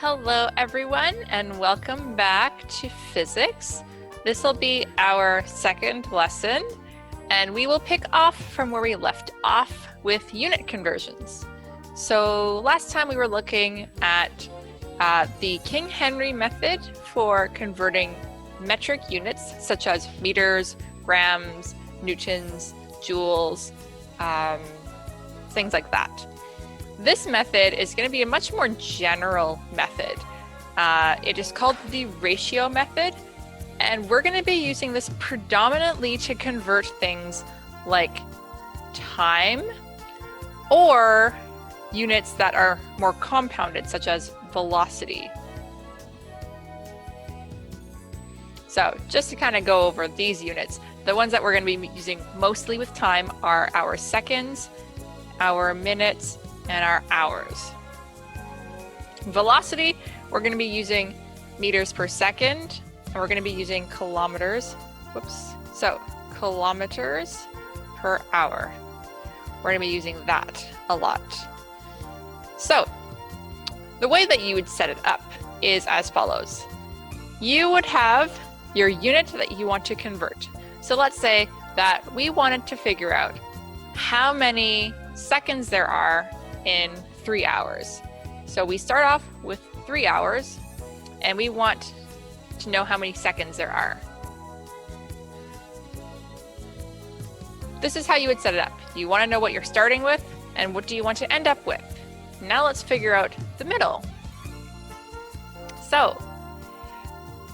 Hello everyone and welcome back to physics. This will be our second lesson and we will pick off from where we left off with unit conversions. So last time we were looking at the King Henry method for converting metric units such as meters, grams, newtons, joules, things like that. This method is going to be a much more general method. It is called the ratio method, and we're going to be using this predominantly to convert things like time or units that are more compounded, such as velocity. So just to kind of go over these units, the ones that we're going to be using mostly with time are our seconds, our minutes, and our hours. Velocity, we're going to be using meters per second, and we're going to be using kilometers. So kilometers per hour. We're going to be using that a lot. So the way that you would set it up is as follows. You would have your unit that you want to convert. So let's say that we wanted to figure out how many seconds there are in 3 hours. So we start off with 3 hours and we want to know how many seconds there are. This is how you would set it up. You want to know what you're starting with and what do you want to end up with. Now let's figure out the middle. So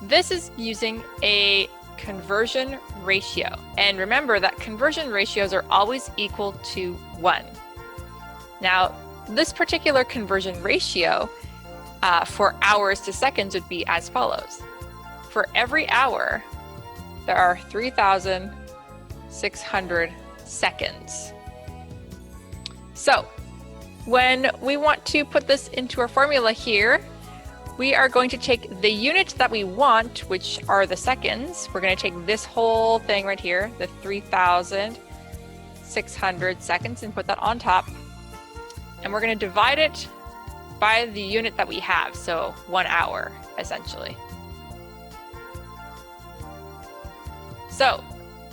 this is using a conversion ratio. And remember that conversion ratios are always equal to 1. Now, this particular conversion ratio for hours to seconds would be as follows. For every hour, there are 3,600 seconds. So, when we want to put this into our formula here, we are going to take the unit that we want, which are the seconds. We're going to take this whole thing right here, the 3,600 seconds, and put that on top. And we're going to divide it by the unit that we have, so 1 hour, essentially. So,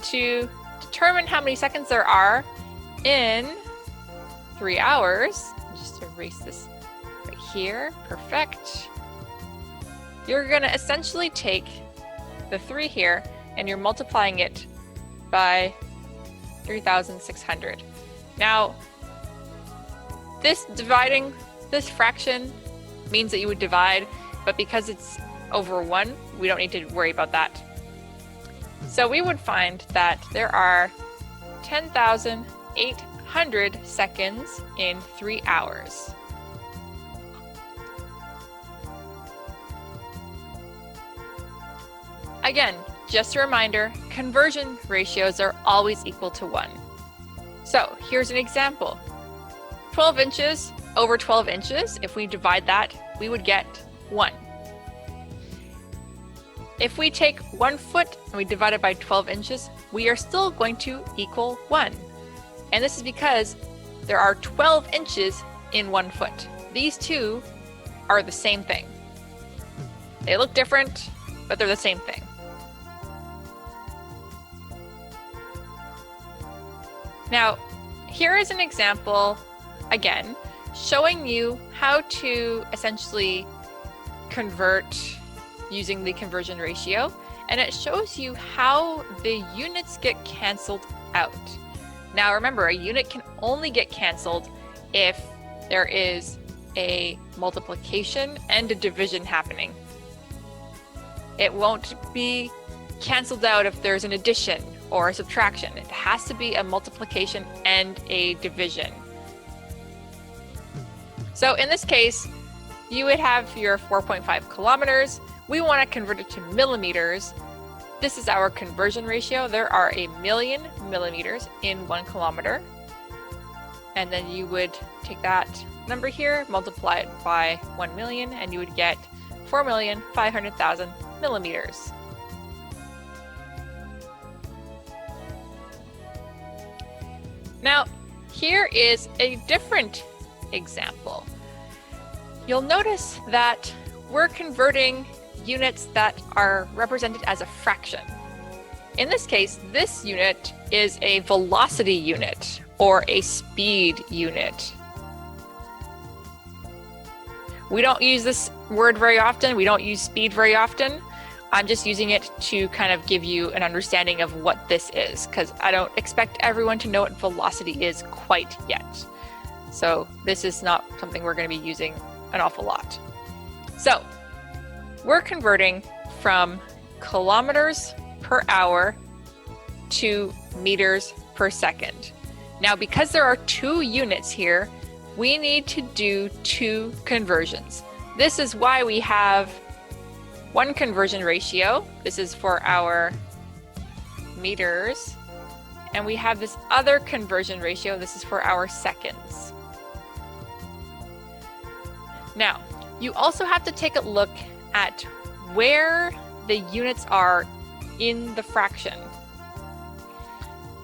to determine how many seconds there are in 3 hours, just erase this right here, perfect. You're going to essentially take the 3 here and you're multiplying it by 3,600. Now, this fraction means that you would divide, but because it's over 1, we don't need to worry about that. So we would find that there are 10,800 seconds in 3 hours. Again, just a reminder, conversion ratios are always equal to 1. So here's an example. 12 inches over 12 inches, if we divide that, we would get 1. If we take 1 foot and we divide it by 12 inches, we are still going to equal 1. And this is because there are 12 inches in 1 foot. These two are the same thing. They look different, but they're the same thing. Now, here is an example, again, showing you how to essentially convert using the conversion ratio, and it shows you how the units get canceled out. Now remember, a unit can only get canceled if there is a multiplication and a division happening. It won't be canceled out if there's an addition or a subtraction. It has to be a multiplication and a division. So in this case, you would have your 4.5 kilometers. We want to convert it to millimeters. This is our conversion ratio. There are 1,000,000 millimeters in 1 kilometer. And then you would take that number here, multiply it by 1,000,000, and you would get 4,500,000 millimeters. Now, here is a different example. You'll notice that we're converting units that are represented as a fraction. In this case, this unit is a velocity unit or a speed unit. We don't use this word very often. We don't use speed very often. I'm just using it to kind of give you an understanding of what this is, because I don't expect everyone to know what velocity is quite yet. So this is not something we're going to be using an awful lot. So we're converting from kilometers per hour to meters per second. Now, because there are two units here, we need to do two conversions. This is why we have one conversion ratio. This is for our meters. And we have this other conversion ratio. This is for our seconds. Now, you also have to take a look at where the units are in the fraction.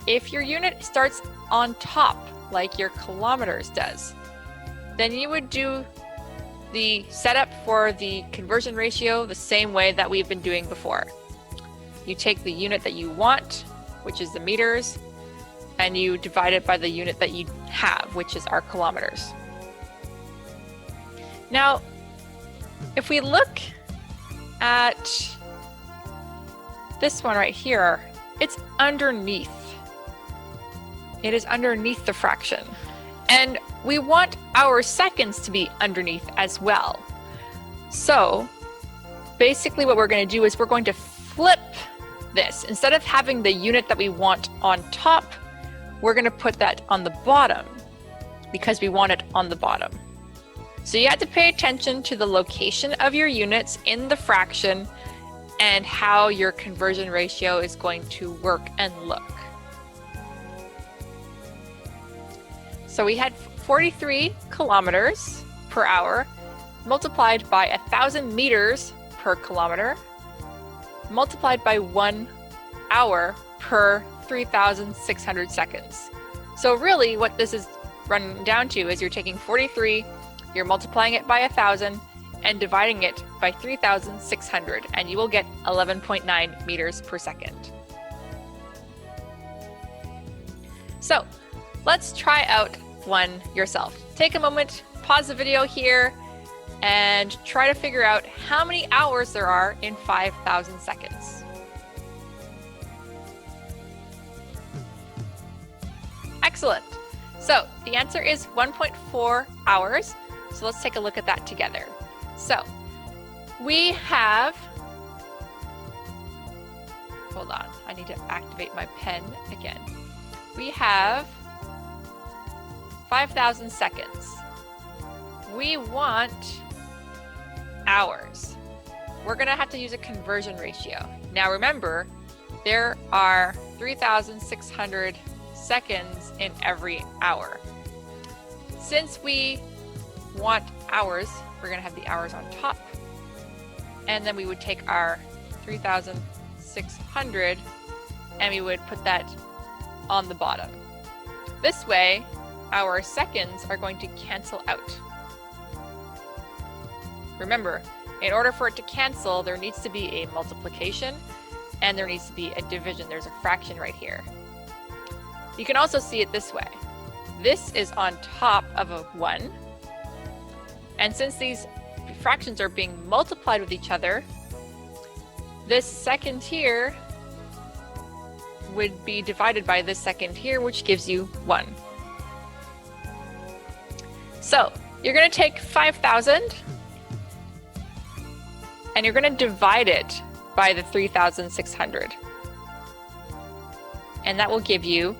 If your unit starts on top, like your kilometers does, then you would do the setup for the conversion ratio the same way that we've been doing before. You take the unit that you want, which is the meters, and you divide it by the unit that you have, which is our kilometers. Now, if we look at this one right here, it's underneath. It is underneath the fraction. And we want our seconds to be underneath as well. So basically what we're going to do is we're going to flip this. Instead of having the unit that we want on top, we're going to put that on the bottom because we want it on the bottom. So you have to pay attention to the location of your units in the fraction and how your conversion ratio is going to work and look. So we had 43 kilometers per hour multiplied by 1,000 meters per kilometer multiplied by 1 hour per 3,600 seconds. So really what this is running down to is you're taking 43, you're multiplying it by 1,000 and dividing it by 3,600, and you will get 11.9 meters per second. So let's try out one yourself. Take a moment, pause the video here, and try to figure out how many hours there are in 5,000 seconds. Excellent. So the answer is 1.4 hours. So let's take a look at that together. So we have, hold on, I need to activate my pen again. We have 5,000 seconds. We want hours. We're gonna have to use a conversion ratio. Now remember, there are 3,600 seconds in every hour. Since we want hours, we're gonna have the hours on top. And then we would take our 3,600 and we would put that on the bottom. This way, our seconds are going to cancel out. Remember, in order for it to cancel, there needs to be a multiplication and there needs to be a division. There's a fraction right here. You can also see it this way. This is on top of a 1. And since these fractions are being multiplied with each other, this second here would be divided by this second here, which gives you 1. So you're going to take 5,000 and you're going to divide it by the 3,600. And that will give you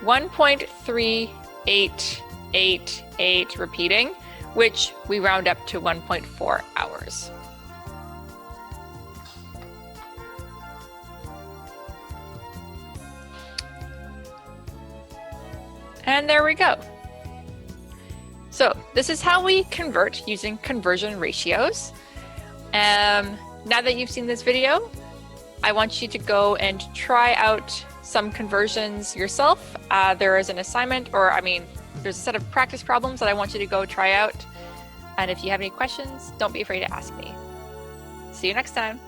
1.3888 repeating, which we round up to 1.4 hours. And there we go. So this is how we convert using conversion ratios. Now that you've seen this video, I want you to go and try out some conversions yourself. There is an assignment, there's a set of practice problems that I want you to go try out. And if you have any questions, don't be afraid to ask me. See you next time.